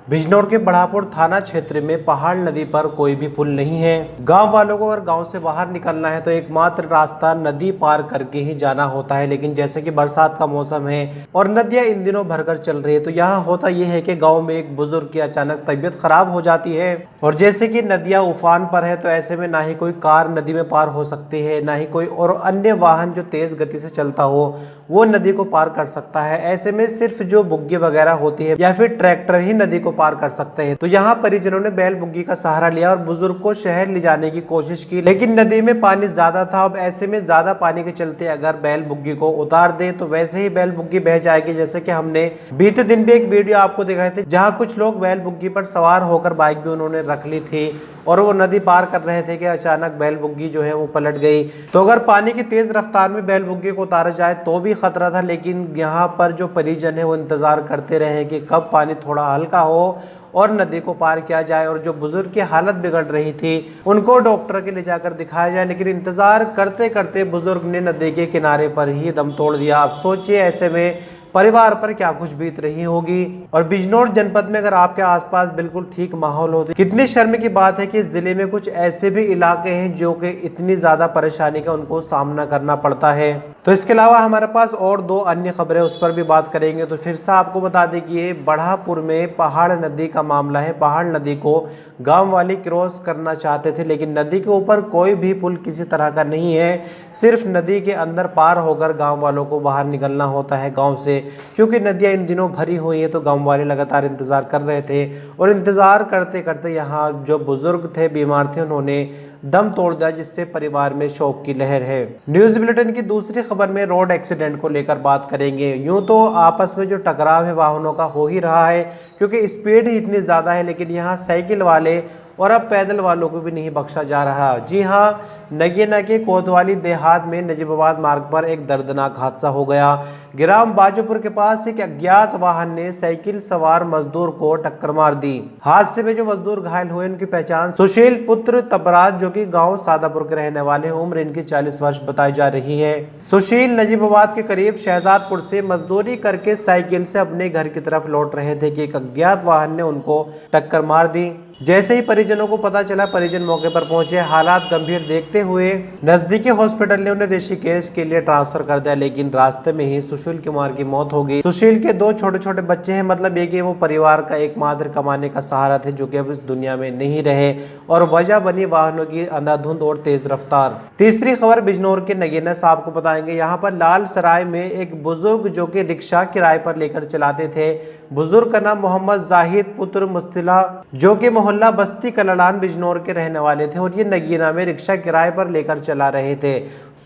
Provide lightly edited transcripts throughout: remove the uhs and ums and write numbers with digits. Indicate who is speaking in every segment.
Speaker 1: बिजनौर के बढ़ापुर थाना क्षेत्र में पहाड़ नदी पर कोई भी पुल नहीं है। गांव वालों को अगर गांव से बाहर निकलना है तो एकमात्र रास्ता नदी पार करके ही जाना होता है। लेकिन जैसे कि बरसात का मौसम है और नदियां इन दिनों भरकर चल रही है, तो यहाँ होता यह है कि गांव में एक बुजुर्ग की अचानक तबीयत खराब हो जाती है और जैसे कि नदियां उफान पर है तो ऐसे में ना ही कोई कार नदी में पार हो सकती है, ना ही कोई और अन्य वाहन जो तेज गति से चलता हो वो नदी को पार कर सकता है। ऐसे में सिर्फ जो बुग्गी वगैरह होती है या फिर ट्रैक्टर ही नदी को पार कर सकते हैं। तो यहाँ परिजनों ने बैल बुग्गी का सहारा लिया और बुजुर्ग को शहर ले जाने की कोशिश की, लेकिन नदी में पानी ज्यादा था। अब ऐसे में ज्यादा पानी के चलते अगर बैल बुग्गी को उतार दे तो वैसे ही बैल बुग्गी बह जाएगी। जैसे कि हमने बीते दिन भी एक वीडियो आपको दिखाए थे जहाँ कुछ लोग बैल बुग्गी पर सवार होकर बाइक भी उन्होंने रख ली थी और वो नदी पार कर रहे थे कि अचानक बैल बुग्गी जो है वो पलट गई। तो अगर पानी की तेज रफ्तार में बैल बुग्गी को उतारा जाए तो भी खतरा था, लेकिन यहाँ पर जो परिजन है वो इंतजार करते रहे कि कब पानी थोड़ा हल्का हो और नदी को पार किया जाए और जो बुजुर्ग की हालत बिगड़ रही थी उनको डॉक्टर के ले जाकर दिखाया जाए। लेकिन इंतजार करते करते बुजुर्ग ने नदी के किनारे पर ही दम तोड़ दिया। आप सोचिए ऐसे में परिवार पर क्या कुछ बीत रही होगी। और बिजनौर जनपद में अगर आपके आसपास बिल्कुल ठीक माहौल हो तो कितनी शर्म की बात है कि जिले में कुछ ऐसे भी इलाके हैं जो कि इतनी ज्यादा परेशानी का उनको सामना करना पड़ता है। तो इसके अलावा हमारे पास और दो अन्य खबरें, उस पर भी बात करेंगे। तो फिर से आपको बता दें कि ये बढ़ापुर में पहाड़ नदी का मामला है। पहाड़ नदी को गांव वाले क्रॉस करना चाहते थे, लेकिन नदी के ऊपर कोई भी पुल किसी तरह का नहीं है। सिर्फ नदी के अंदर पार होकर गांव वालों को बाहर निकलना होता है गांव से, क्योंकि नदियां इन दिनों भरी हुई है। तो गांव वाले लगातार इंतजार कर रहे थे और इंतजार करते करते यहाँ जो बुजुर्ग थे, बीमार थे, उन्होंने दम तोड़ दिया, जिससे परिवार में शोक की लहर है। न्यूज बुलेटिन की दूसरी खबर में रोड एक्सीडेंट को लेकर बात करेंगे। यूं तो आपस में जो टकराव है वाहनों का हो ही रहा है क्योंकि स्पीड ही इतनी ज्यादा है, लेकिन यहाँ साइकिल वाले और अब पैदल वालों को भी नहीं बख्शा जा रहा। जी हाँ, नगीना के कोतवाली देहात में नजीबाबाद मार्ग पर एक दर्दनाक हादसा हो गया। ग्राम बाजोपुर के पास एक अज्ञात वाहन ने साइकिल सवार मजदूर को टक्कर मार दी। हादसे में जो मजदूर घायल हुए उनकी पहचान सुशील पुत्र तबराज जो कि गांव सादापुर के रहने वाले, उम्र इनकी 40 वर्ष बताई जा रही है। सुशील नजीबाबाद के करीब शहजादपुर से मजदूरी करके साइकिल से अपने घर की तरफ लौट रहे थे कि एक अज्ञात वाहन ने उनको टक्कर मार दी। जैसे ही परिजनों को पता चला, परिजन मौके पर पहुंचे। हालात गंभीर देखते हुए नजदीकी हॉस्पिटल ने उन्हें ऋषिकेश के लिए ट्रांसफर कर दिया, लेकिन रास्ते में ही सुशील कुमार की मौत हो गई। सुशील के दो छोटे छोटे बच्चे हैं, मतलब ये कि वो परिवार का एकमात्र कमाने का सहारा थे, जो कि अब इस दुनिया में नहीं रहे और वजह बनी वाहनों की अंधाधुंध और तेज रफ्तार। तीसरी खबर बिजनौर के नगीना से आपको बताएंगे। यहाँ पर लाल सराय में एक बुजुर्ग जो कि रिक्शा किराए पर लेकर चलाते थे। बुजुर्ग का नाम मोहम्मद जाहिद पुत्र मुस्तिला जो कि मोहल्ला बस्ती कललान बिजनौर के रहने वाले थे और ये नगीना में रिक्शा किराए पर लेकर चला रहे थे।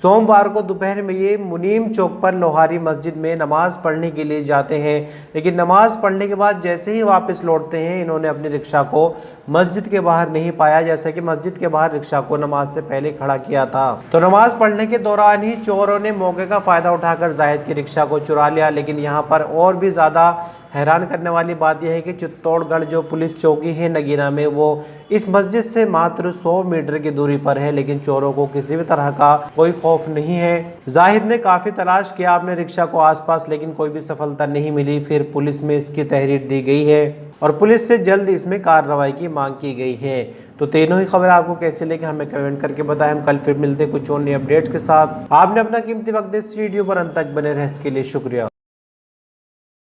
Speaker 1: सोमवार को दोपहर में ये मुनीम चौक पर लोहारी मस्जिद में नमाज पढ़ने के लिए जाते हैं, लेकिन नमाज पढ़ने के बाद जैसे ही वापस लौटते हैं इन्होंने अपनी रिक्शा को मस्जिद के बाहर नहीं पाया, जैसे कि मस्जिद के बाहर रिक्शा को नमाज से पहले खड़ा किया था। तो नमाज पढ़ने के दौरान ही चोरों ने मौके का फायदा उठाकर जाहिद की रिक्शा को चुरा लिया। लेकिन यहाँ पर और भी ज्यादा हैरान करने वाली बात यह है कि चित्तौड़गढ़ जो पुलिस चौकी है नगीना में, वो इस मस्जिद से मात्र 100 मीटर की दूरी पर है, लेकिन चोरों को किसी भी तरह का कोई खौफ नहीं है। जाहिद ने काफी तलाश किया अपने रिक्शा को आसपास, लेकिन कोई भी सफलता नहीं मिली। फिर पुलिस में इसकी तहरीर दी गई है और पुलिस से जल्द इसमें कार्रवाई की मांग की गई है। तो तीनों ही खबर आपको कैसे लगी हमें कमेंट करके बताएं। हम कल फिर मिलते कुछ और नए अपडेट्स के साथ। आपने अपना कीमती वक्त इस वीडियो पर अंत तक बने रहे, इसके लिए शुक्रिया।